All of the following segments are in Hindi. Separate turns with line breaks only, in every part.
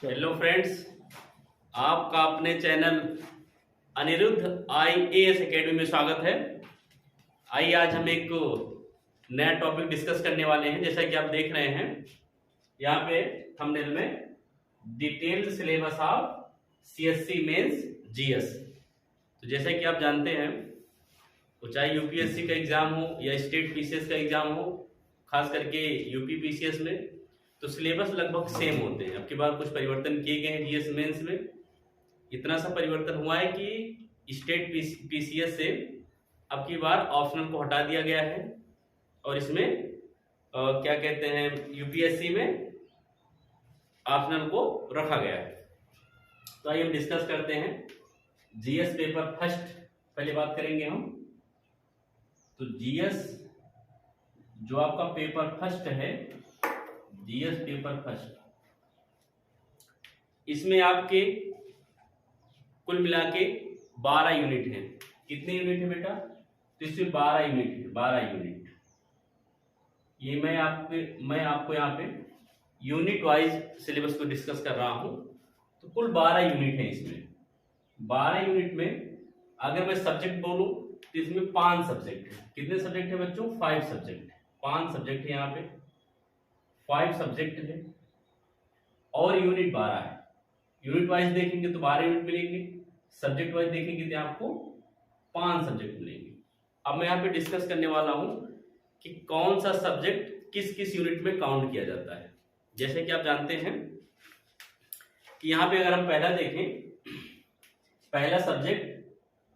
हेलो फ्रेंड्स, आपका अपने चैनल अनिरुद्ध IAS एकेडमी में स्वागत है। आइए आज हम एक नया टॉपिक डिस्कस करने वाले हैं। जैसा कि आप देख रहे हैं यहाँ पे थंबनेल में, detailed syllabus of CSC mains GS। तो जैसा कि आप जानते हैं, तो चाहे UPSC का एग्जाम हो या स्टेट PCS का एग्जाम हो, खास करके UP PCS में तो सिलेबस लगभग सेम होते हैं। अब की बार कुछ परिवर्तन किए गए हैं GS मेंस में। इतना सा परिवर्तन हुआ है कि स्टेट PCS से अब की बार ऑप्शनल को हटा दिया गया है और इसमें क्या कहते हैं, UPSC में ऑप्शनल को रखा गया है। तो आइए हम डिस्कस करते हैं GS पेपर फर्स्ट। पहले बात करेंगे हम। तो GS जो आपका पेपर फर्स्ट है, GS पेपर फर्स्ट, इसमें आपके कुल मिला के 12 यूनिट हैं। कितने यूनिट है बेटा? तो इसमें 12 यूनिट है, 12 यूनिट। ये मैं आपको यहाँ पे यूनिट वाइज सिलेबस को डिस्कस कर रहा हूँ। तो कुल 12 यूनिट है इसमें। 12 यूनिट में अगर मैं सब्जेक्ट बोलूँ तो इसमें 5 सब्जेक्ट है। कितने सब्जेक्ट है बच्चों? 5 सब्जेक्ट है। 5 सब्जेक्ट है यहाँ पे, 5 सब्जेक्ट है और यूनिट 12 है। यूनिट वाइज देखेंगे तो 12 यूनिट मिलेंगे, सब्जेक्ट वाइज देखेंगे तो आपको 5 सब्जेक्ट मिलेंगे। अब मैं यहाँ पे डिस्कस करने वाला हूँ कि कौन सा सब्जेक्ट किस किस यूनिट में काउंट किया जाता है। जैसे कि आप जानते हैं कि यहाँ पे अगर हम पहला देखें, पहला सब्जेक्ट,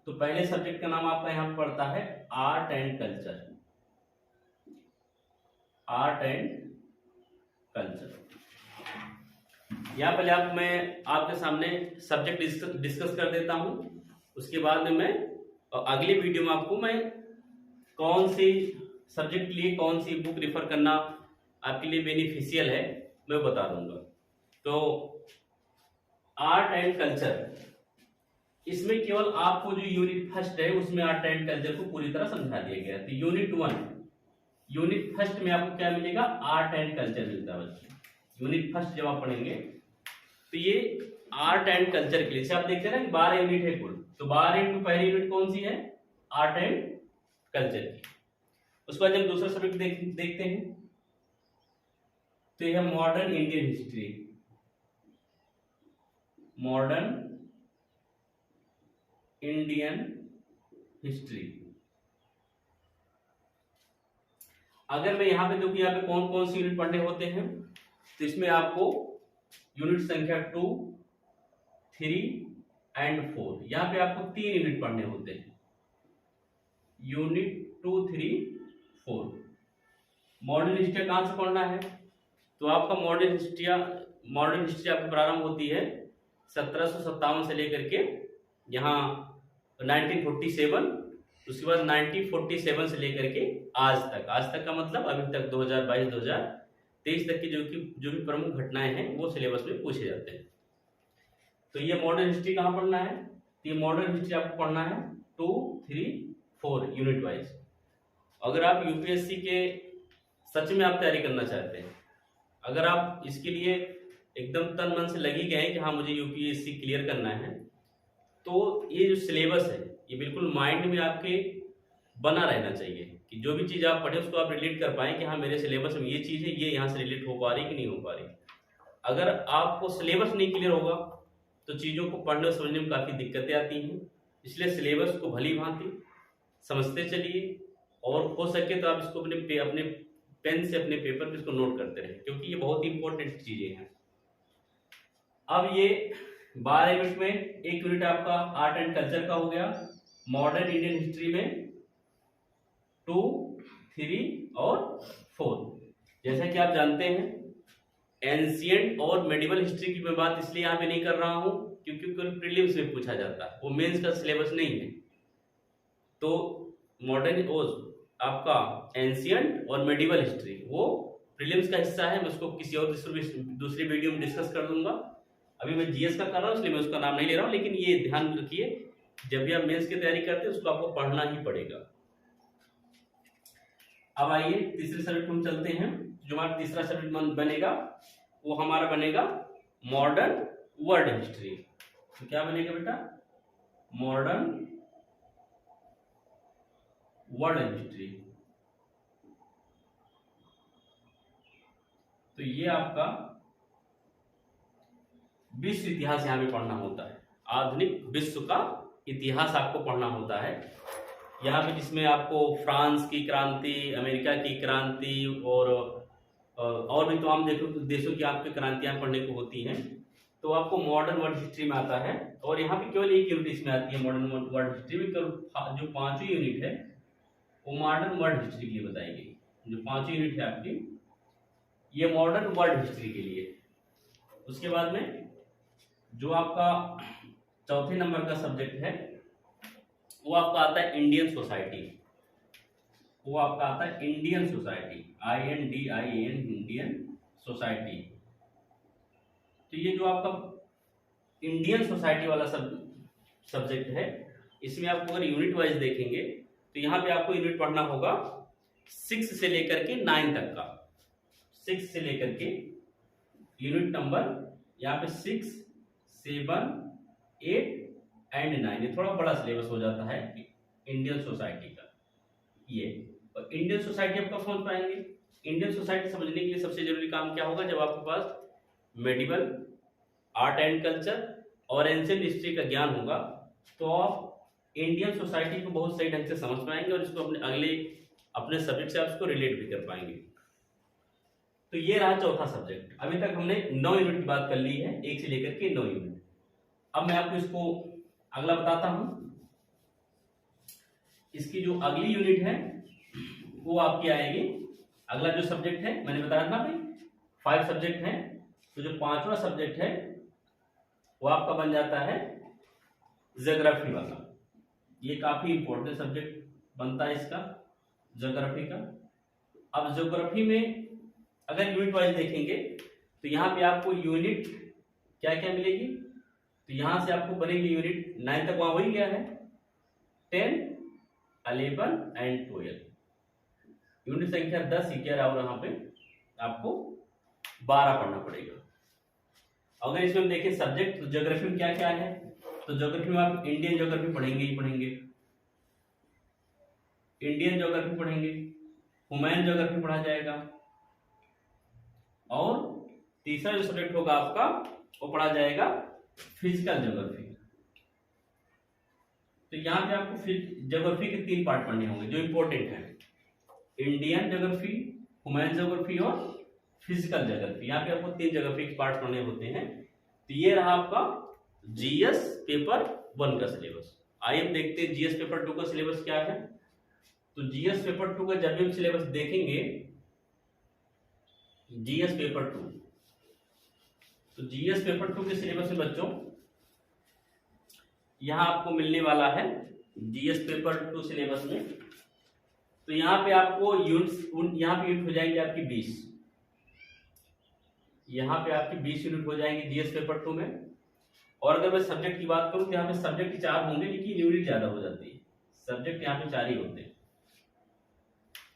तो पहले सब्जेक्ट का नाम आपका यहाँ पड़ता है art and culture. Art and culture. यहाँ पहले मैं आपके सामने सब्जेक्ट डिस्कस कर देता हूँ। उसके बाद में मैं अगले वीडियो में आपको मैं कौन सी सब्जेक्ट के लिए कौन सी बुक रिफर करना आपके लिए बेनिफिशियल है मैं बता दूंगा। तो आर्ट एंड कल्चर, इसमें केवल आपको जो यूनिट फर्स्ट है उसमें आर्ट एंड कल्चर को पूरी तरह समझा दिया गया है। तो यूनिट 1, यूनिट फर्स्ट में आपको क्या मिलेगा? आर्ट एंड कल्चर मिलता है बच्चों। यूनिट फर्स्ट जब आप पढ़ेंगे तो ये आर्ट एंड कल्चर के लिए, आप देखते हैं ना कि 12 यूनिट है कुल, तो 12 यूनिट में पहली यूनिट कौन सी है? आर्ट एंड कल्चर की। उसके बाद जब दूसरा सब्जेक्ट देखते हैं तो यह है modern Indian history. Modern Indian history. अगर मैं यहाँ पे देखूं, यहाँ पे कौन कौन सी यूनिट पढ़ने होते हैं, तो इसमें आपको यूनिट संख्या 2, 3 एंड 4, यहाँ पे आपको 3 यूनिट पढ़ने होते हैं। यूनिट 2, 3, 4। मॉडर्न हिस्ट्री कहाँ से पढ़ना है? तो आपका मॉडर्न हिस्ट्री आपकी प्रारंभ होती है 1757 से लेकर के यहाँ 1947। उसके बाद 1947 से लेकर के आज तक का मतलब अभी तक 2022-2023 तक की जो भी प्रमुख घटनाएं हैं वो सिलेबस में पूछे जाते हैं। तो ये मॉडर्न हिस्ट्री कहाँ पढ़ना है? तो ये मॉडर्न हिस्ट्री आपको पढ़ना है 2, 3, 4 यूनिट वाइज। अगर आप UPSC के सच में आप तैयारी करना चाहते हैं, अगर आप इसके लिए एकदम तन मन से लगी गए कि हाँ मुझे UPSC क्लियर करना है, तो ये जो सिलेबस है ये बिल्कुल माइंड में आपके बना रहना चाहिए कि जो भी चीज़ आप पढ़े उसको आप रिलेट कर पाएं कि हाँ मेरे सिलेबस में ये चीज़ है, ये यहाँ से रिलेट हो पा रही कि नहीं हो पा रही। अगर आपको सिलेबस नहीं क्लियर होगा तो चीज़ों को पढ़ने और समझने में काफ़ी दिक्कतें आती हैं। इसलिए सिलेबस को भली भांति समझते चलिए और हो सके तो आप इसको अपने पेन से अपने पेपर पे इसको नोट करते रहें, क्योंकि ये बहुत इंपॉर्टेंट चीज़ें हैं। अब ये 12 यूनिट में एक यूनिट आपका आर्ट एंड कल्चर का हो गया। मॉडर्न इंडियन हिस्ट्री में 2, 3 और 4। जैसा कि आप जानते हैं, एंशिएंट और मेडिवल हिस्ट्री की मैं बात इसलिए यहाँ पे नहीं कर रहा हूँ क्योंकि प्रीलिम्स में पूछा जाता है, वो मेंस का सिलेबस नहीं है। तो मॉडर्न आपका एंशिएंट और मेडिवल हिस्ट्री वो प्रीलिम्स का हिस्सा है। मैं उसको किसी और दूसरी वीडियो में डिस्कस कर दूंगा। अभी मैं GS का कर रहा हूँ इसलिए मैं उसका नाम नहीं ले रहा हूँ, लेकिन ये ध्यान रखिए जब भी आप मेंस की तैयारी करते हैं उसको आपको पढ़ना ही पड़ेगा। अब आइए तीसरे सब्जेक्ट हम चलते हैं। जो हमारा तीसरा सब्जेक्ट बनेगा वो हमारा बनेगा मॉडर्न वर्ल्ड हिस्ट्री। तो क्या बनेगा बेटा, मॉडर्न वर्ल्ड हिस्ट्री। तो ये आपका विश्व इतिहास यहाँ पे पढ़ना होता है, आधुनिक विश्व का इतिहास आपको पढ़ना होता है यहाँ पे, जिसमें आपको फ्रांस की क्रांति, अमेरिका की क्रांति और भी तमाम देशों की आपकी क्रांतियां पढ़ने को होती हैं। तो आपको मॉडर्न वर्ल्ड हिस्ट्री में आता है, और यहाँ पे केवल एक यूनिट इसमें आती है मॉडर्न वर्ल्ड हिस्ट्री में। जो पांचवी यूनिट है वो मॉडर्न वर्ल्ड हिस्ट्री के लिए बताई गई। जो पांचवी यूनिट है आपकी, ये मॉडर्न वर्ल्ड हिस्ट्री के लिए। उसके बाद में जो आपका चौथे नंबर का सब्जेक्ट है वो आपका आता है इंडियन सोसाइटी। वो आपका आता है Indian society, INDIAN, Indian society. तो ये जो आपका इंडियन सोसाइटी वाला सब्जेक्ट है, इसमें आपको अगर यूनिट वाइज देखेंगे तो यहाँ पे आपको यूनिट पढ़ना होगा 6 से लेकर के 9 तक का। 6 से लेकर के यूनिट नंबर यहाँ पे 6, 7, 8 एंड 9। ये थोड़ा बड़ा सिलेबस हो जाता है इंडियन सोसाइटी का ये। और इंडियन सोसाइटी आप कब समझ पाएंगे? इंडियन सोसाइटी समझने के लिए सबसे जरूरी काम क्या होगा, जब आपके पास मेडिवल आर्ट एंड कल्चर और एंशिएंट हिस्ट्री का ज्ञान होगा तो आप इंडियन सोसाइटी को बहुत सही ढंग से समझ पाएंगे और इसको अपने सब्जेक्ट से आप इसको रिलेट भी कर पाएंगे। तो ये रहा चौथा सब्जेक्ट। अभी तक हमने 9 यूनिट की बात कर ली है, 1 से लेकर के 9 यूनिट। अब मैं आपको इसको अगला बताता हूं। इसकी जो अगली यूनिट है वो आपकी आएगी, अगला जो सब्जेक्ट है मैंने बताया था भाई 5 सब्जेक्ट हैं, तो जो 5वां सब्जेक्ट है वो आपका बन जाता है ज्योग्राफी वाला। ये काफी इंपॉर्टेंट सब्जेक्ट बनता है इसका, ज्योग्राफी का। अब ज्योग्राफी में अगर यूनिट वाइज देखेंगे तो यहाँ पे आपको यूनिट क्या क्या मिलेगी, तो यहां से आपको बनेगी यूनिट 9 तक, वहां वही गया है 10, 11 एंड 12। यूनिट संख्या 10, 11 और यहाँ पे आपको 12 पढ़ना पड़ेगा। अगर इसमें हम देखें सब्जेक्ट, तो ज्योग्राफी में क्या क्या है, तो ज्योग्राफी में आप इंडियन ज्योग्राफी पढ़ेंगे ही पढ़ेंगे, इंडियन ज्योग्राफी पढ़ेंगे, ह्यूमन ज्योग्राफी पढ़ा जाएगा, और तीसरा जो सब्जेक्ट होगा आपका वो पढ़ा जाएगा फिजिकल ज्योग्राफी। तो यहाँ पे आपको ज्योग्राफी के 3 पार्ट पढ़ने होंगे जो इंपॉर्टेंट है, इंडियन ज्योग्राफी, ह्यूमन ज्योग्राफी और फिजिकल ज्योग्राफी। यहाँ पे आपको 3 ज्योग्राफी के पार्ट पढ़ने होते हैं। तो ये रहा आपका जीएस पेपर 1 का सिलेबस। आइए हम देखते हैं जीएस पेपर 2 का सिलेबस क्या है। तो जीएस पेपर 2 का जब भी हम सिलेबस देखेंगे, जीएस पेपर 2, तो जीएस पेपर 2 के सिलेबस में बच्चों यहां आपको मिलने वाला है जीएस पेपर 2 सिलेबस में। तो यहाँ पे आपको यहाँ पे यूनिट हो जाएंगे आपकी 20, यहाँ पे आपकी 20 यूनिट हो जाएंगे जीएस पेपर 2 में। और अगर मैं सब्जेक्ट की बात करूं तो यहाँ पे सब्जेक्ट 4 होंगे, लेकिन यूनिट ज्यादा हो जाती है। सब्जेक्ट यहाँ पे 4 ही होते हैं।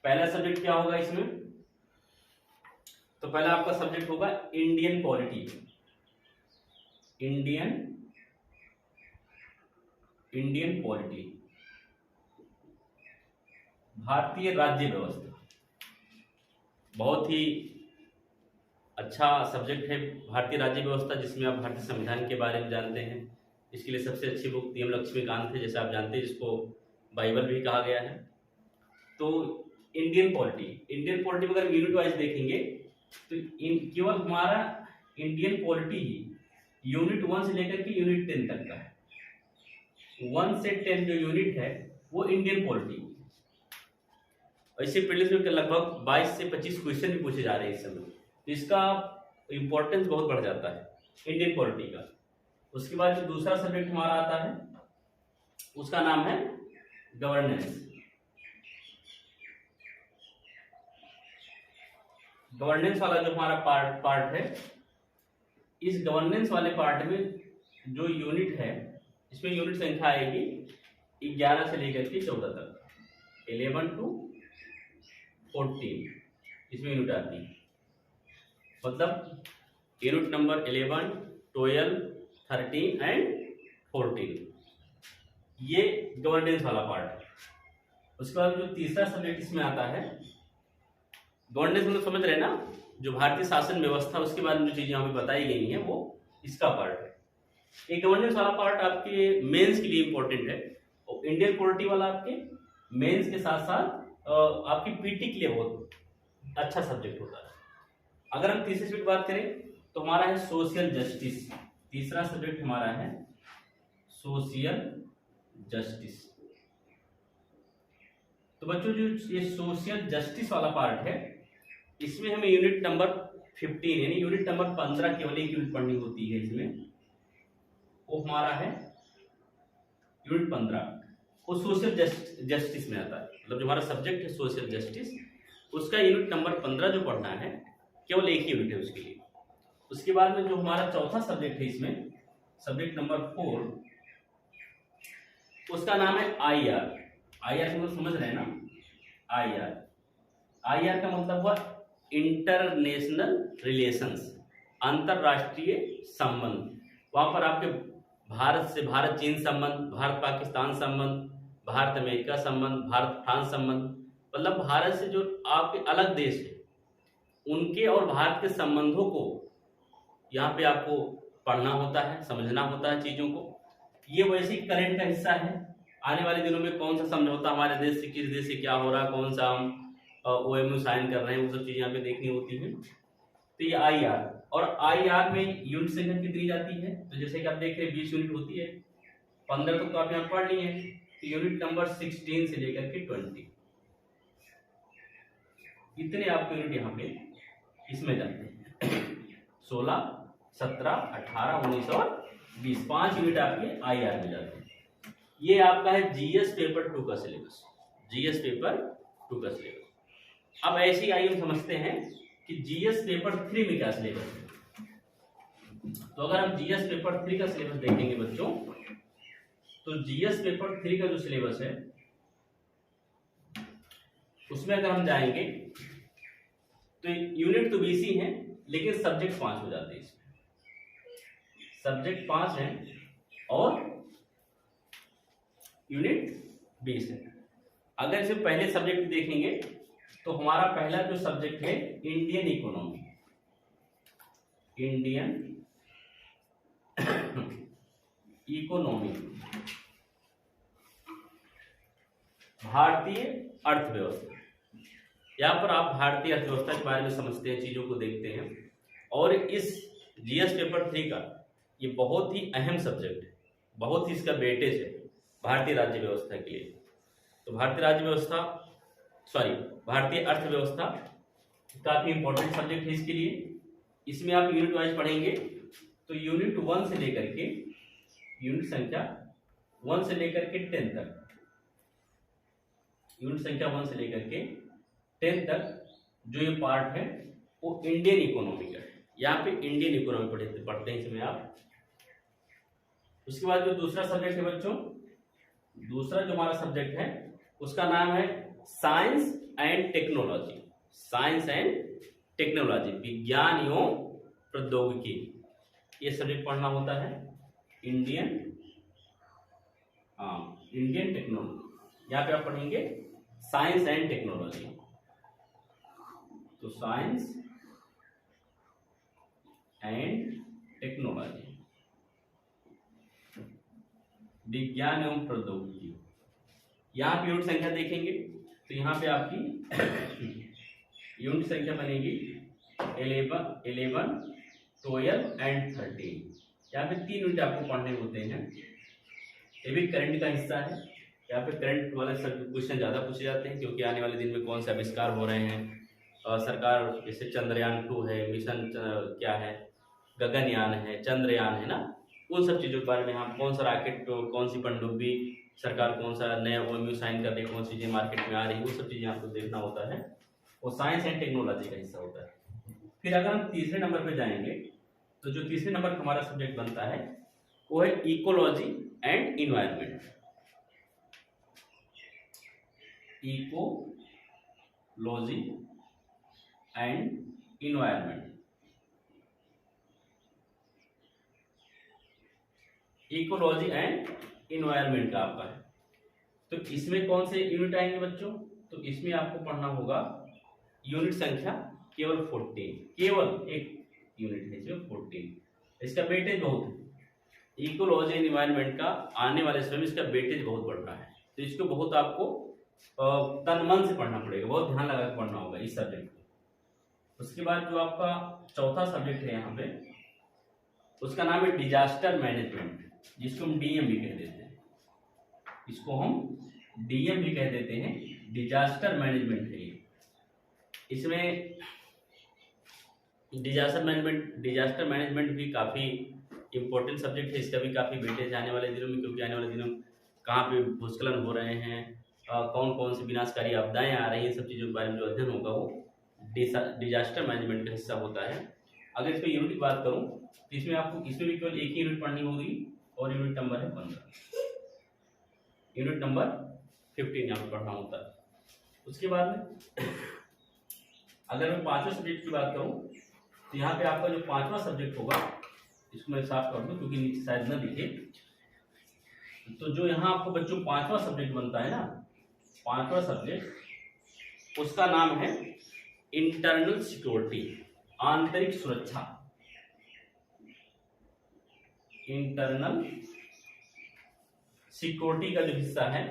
पहला सब्जेक्ट क्या होगा इसमें, तो पहला आपका सब्जेक्ट होगा इंडियन पॉलिटी, इंडियन पॉलिटी, भारतीय राज्य व्यवस्था। बहुत ही अच्छा सब्जेक्ट है भारतीय राज्य व्यवस्था, जिसमें आप भारतीय संविधान के बारे में जानते हैं। इसके लिए सबसे अच्छी बुक DM लक्ष्मीकांत है, जैसे आप जानते हैं, जिसको बाइबल भी कहा गया है। तो इंडियन पॉलिटी में अगर यूनिट वाइज देखेंगे तो केवल हमारा इंडियन पॉलिटी ही यूनिट 1 से लेकर के यूनिट 10 तक का है। 1 से 10 जो यूनिट है वो इंडियन पॉलिटी। ऐसे प्रीलिम्स में लगभग 22 से 25 क्वेश्चन भी पूछे जा रहे हैं इस समय, तो इसका इंपॉर्टेंस बहुत बढ़ जाता है इंडियन पॉलिटी का। उसके बाद जो दूसरा सब्जेक्ट हमारा आता है उसका नाम है गवर्नेंस। गवर्नेंस वाला जो हमारा पार्ट है, इस गवर्नेंस वाले पार्ट में जो यूनिट है, इसमें यूनिट संख्या आएगी 11 से लेकर के 14 तक, 11 to 14 इसमें यूनिट आती है। मतलब यूनिट नंबर 11, 12, 13 एंड 14, ये गवर्नेंस वाला पार्ट है। उसके बाद जो तीसरा सब्जेक्ट इसमें आता है, गवर्नेंस मतलब समझ रहे ना, जो भारतीय शासन व्यवस्था, उसके बारे में जो चीजें यहाँ पे बताई गई हैं वो इसका पार्ट है। ये गवर्नेंस वाला पार्ट आपके मेंस के लिए इंपॉर्टेंट है, और इंडियन पॉलिटी वाला आपके मेंस के साथ साथ आपकी पीटी के लिए बहुत अच्छा सब्जेक्ट होता है। अगर हम तीसरे सब्जेक्ट बात करें तो हमारा है सोशल जस्टिस। तीसरा सब्जेक्ट हमारा है सोशल जस्टिस। तो बच्चों जो ये सोशल जस्टिस वाला पार्ट है, इसमें हमें यूनिट नंबर 15 यानी यूनिट नंबर 15 केवल एक यूनिट पढ़नी होती है इसमें, वो हमारा है यूनिट 15, वो सोशल जस्टिस में आता है। मतलब जो हमारा सब्जेक्ट है सोशल जस्टिस, उसका यूनिट नंबर 15 जो पढ़ना है, केवल एक ही यूनिट है उसके लिए। उसके बाद में जो हमारा चौथा सब्जेक्ट है इसमें, सब्जेक्ट नंबर 4, उसका नाम है IR। IR का मतलब समझ रहे हैं ना, IR का मतलब हुआ इंटरनेशनल रिलेशंस, अंतरराष्ट्रीय संबंध। वहां पर आपके भारत से भारत चीन संबंध, भारत पाकिस्तान संबंध, भारत अमेरिका संबंध, भारत फ्रांस संबंध, मतलब भारत से जो आपके अलग देश है उनके और भारत के संबंधों को यहाँ पे आपको पढ़ना होता है, समझना होता है चीजों को। ये वैसे ही करंट का हिस्सा है, आने वाले दिनों में कौन सा समझौता हमारे देश से किस देश से क्या हो रहा है, कौन सा हम OMU साइन कर रहे हैं, वो सब चीजें यहाँ पे देखनी होती हैं। तो ये IR, और IR में यूनिट संख्या कितनी जाती है, तो जैसे कि आप देख रहे हैं 20 यूनिट होती है, 15 तो आप यहाँ पढ़ लिए हैं, तो यूनिट नंबर 16 से लेकर के 20 इतने आपके यूनिट यहाँ पे इसमें जाते हैं। 16, 17, 18, 19 और 20, 5 यूनिट आपके IR में जाते हैं। ये आपका है GS पेपर 2 का सिलेबस, GS पेपर 2 का सिलेबस। अब ऐसे ही आइए हम समझते हैं कि GS पेपर 3 में क्या सिलेबस है। तो अगर हम GS पेपर 3 का सिलेबस देखेंगे बच्चों, तो GS पेपर 3 का जो सिलेबस है उसमें अगर हम जाएंगे तो यूनिट तो 20 ही है, लेकिन सब्जेक्ट 5 हो जाते हैं इसमें। सब्जेक्ट 5 है और यूनिट 20 है। अगर इसे पहले सब्जेक्ट देखेंगे तो हमारा पहला जो सब्जेक्ट है इंडियन इकोनॉमी, इंडियन इकोनॉमी, भारतीय अर्थव्यवस्था। यहाँ पर आप भारतीय अर्थव्यवस्था के बारे में समझते हैं, चीजों को देखते हैं। और इस GS पेपर 3 का ये बहुत ही अहम सब्जेक्ट है, बहुत ही इसका वेटेज है भारतीय राज्य व्यवस्था के लिए। तो भारतीय अर्थव्यवस्था काफी इंपॉर्टेंट सब्जेक्ट है इसके लिए। इसमें आप यूनिट वाइज पढ़ेंगे तो यूनिट 1 से लेकर के यूनिट संख्या 1 से लेकर के 10 तक, यूनिट संख्या 1 से लेकर के 10 तक जो ये पार्ट है वो इंडियन इकोनॉमी का है। यहाँ पे इंडियन इकोनॉमी पढ़ते हैं इसमें आप। उसके बाद जो दूसरा सब्जेक्ट है बच्चों, दूसरा जो हमारा सब्जेक्ट है उसका नाम है science and technology. Science and technology, विज्ञान एवं प्रौद्योगिकी, ये सब्जेक्ट पढ़ना होता है। इंडियन टेक्नोलॉजी, यहाँ पे आप पढ़ेंगे साइंस एंड टेक्नोलॉजी। तो साइंस एंड टेक्नोलॉजी, विज्ञान एवं प्रौद्योगिकी। यहाँ पे यूनिट संख्या देखेंगे तो यहाँ पे आपकी यूनिट संख्या बनेगी 11, 12 एंड 13। यहाँ पे 3 यूनिट आपको पढ़ने होते हैं। ये भी करंट का हिस्सा है। यहाँ पे करंट वाले क्वेश्चन ज़्यादा पूछे जाते हैं, क्योंकि आने वाले दिन में कौन से आविष्कार हो रहे हैं। सरकार जैसे चंद्रयान 2 है, मिशन क्या है, गगनयान है, चंद्रयान है ना, उन सब चीज़ों के बारे में हम कौन सा रॉकेट, कौन सी पनडुब्बी, सरकार कौन सा नया OMU साइन कर रही है, कौन सी चीज़ें मार्केट में आ रही है, वो सब चीज़ें आपको देखना होता है। वो साइंस एंड टेक्नोलॉजी का हिस्सा होता है। फिर अगर हम तीसरे नंबर पे जाएंगे तो जो तीसरे नंबर का हमारा सब्जेक्ट बनता है वो है ecology and environment. Ecology and environment, ecology and environment का आपका है। तो इसमें कौन से यूनिट आएंगे बच्चों? तो इसमें आपको पढ़ना होगा यूनिट संख्या केवल 14, केवल एक यूनिट है इसमें 14। इसका वेटेज बहुत है, इकोलॉजी एंड इन्वायरमेंट का आने वाले समय में इसका वेटेज बहुत बढ़ रहा है। तो इसको बहुत आपको तन मन से पढ़ना पड़ेगा, बहुत ध्यान लगा के पढ़ना होगा इस सब्जेक्ट को। उसके बाद जो आपका चौथा सब्जेक्ट है यहाँ पे, उसका नाम है डिजास्टर मैनेजमेंट, जिसको हम डीएम भी कह देते हैं। इसको हम डीएम भी कह देते हैं, डिजास्टर मैनेजमेंट है ये। इसमें डिजास्टर मैनेजमेंट भी काफ़ी इम्पोर्टेंट सब्जेक्ट है। इसका भी काफ़ी वेटेज आने वाले दिनों में, क्योंकि आने वाले दिनों में कहाँ पे भूस्खलन हो रहे हैं, कौन कौन सी विनाशकारी आपदाएं आ रही हैं, सब चीज़ों के बारे में जो अध्ययन होगा वो डिजास्टर मैनेजमेंट का हिस्सा होता है। अगर इसमें यूनिट की बात करूँ तो इसमें आपको इसमें भी केवल एक ही यूनिट पढ़नी होगी, और यूनिट नंबर है 15, यूनिट नंबर 15 यहाँ पर पढ़ना होता है। उसके बाद में अगर मैं पांचवें सब्जेक्ट की बात करूँ तो यहाँ पे आपका जो पांचवा सब्जेक्ट होगा, इसको मैं साफ कर दूँ क्योंकि नीचे शायद न दिखे। तो जो यहाँ आपको बच्चों पांचवा सब्जेक्ट बनता है ना, पांचवा सब्जेक्ट, उसका नाम है इंटरनल सिक्योरिटी, आंतरिक सुरक्षा। इंटरनल सिक्योरिटी का जो हिस्सा है,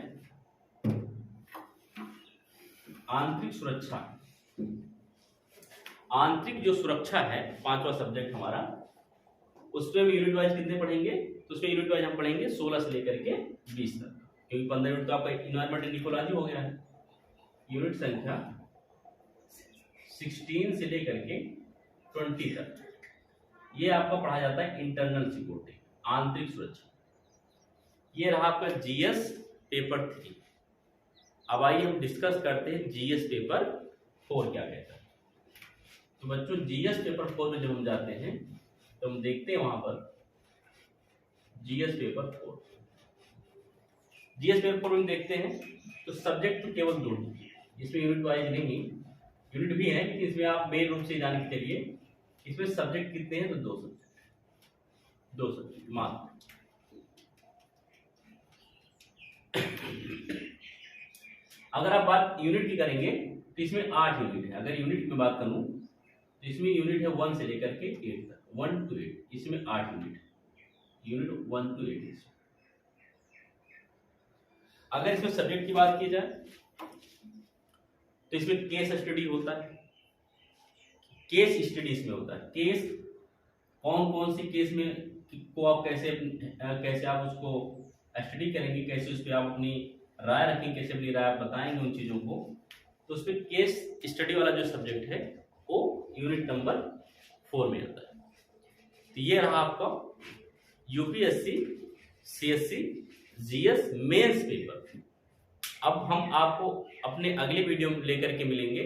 आंतरिक सुरक्षा, आंतरिक जो सुरक्षा है पांचवा सब्जेक्ट हमारा, उसमें भी यूनिट वाइज कितने पढ़ेंगे? तो उसमें यूनिट वाइज हम पढ़ेंगे 16 से लेकर के 20 तक, क्योंकि 15 यूनिट तो आपका इन्वायरमेंट एंड इकोलॉजी हो गया है। यूनिट संख्या 16 से लेकर के 20 तक ये आपका पढ़ा जाता है इंटरनल सिक्योरिटी, आंतरिक सुरक्षा। ये रहा आपका जीएस पेपर 3। अब आइए हम डिस्कस करते हैं जीएस पेपर 4 क्या कहता है। तो बच्चों जीएस पेपर 4 में जब हम जाते हैं तो हम देखते हैं वहां पर जीएस पेपर 4, जीएस पेपर 4 में देखते हैं तो सब्जेक्ट तो केवल 2 हैं, इसमें यूनिट वाइज नहीं, यूनिट भी है लेकिन इसमें आप मेन रूप से जाने के लिए इसमें सब्जेक्ट कितने हैं? तो 2 सब्जेक्ट मात्र। अगर आप बात यूनिट की करेंगे तो इसमें 8 यूनिट है। अगर यूनिट की बात करूं तो इसमें यूनिट है 1 से लेकर के 8 तक, 1 to 8, इसमें 8 यूनिट है, यूनिट 1 to 8 है। अगर इसमें सब्जेक्ट की बात की जाए तो इसमें केस स्टडी होता है, केस स्टडी इसमें होता है। केस कौन कौन सी केस में को आप कैसे आप उसको स्टडी करेंगे, कैसे उस पर आप अपनी राय रखेंगे, कैसे अपनी राय बताएंगे उन चीजों को। तो उसमें केस स्टडी वाला जो सब्जेक्ट है वो यूनिट नंबर 4 में आता है। तो ये रहा आपका UPSC CSC GS mains paper. अब हम आपको अपने अगले वीडियो में लेकर के मिलेंगे,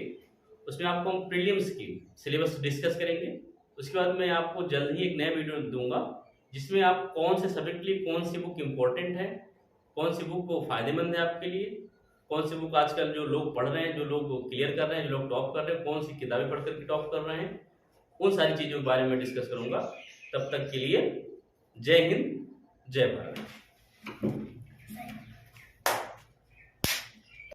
उसमें आपको हम प्रीलिम्स की सिलेबस डिस्कस करेंगे। उसके बाद मैं आपको जल्द ही एक नया वीडियो दूंगा जिसमें आप कौन से सब्जेक्ट के लिए कौन सी बुक इम्पोर्टेंट है, कौन सी बुक को फायदेमंद है आपके लिए, कौन सी बुक आजकल जो लोग पढ़ रहे हैं, जो लोग क्लियर कर रहे हैं, जो लोग टॉप कर रहे हैं, कौन सी किताबें पढ़ करके टॉप कर रहे हैं, उन सारी चीज़ों के बारे में डिस्कस करूंगा। तब तक के लिए जय हिंद, जय भारत।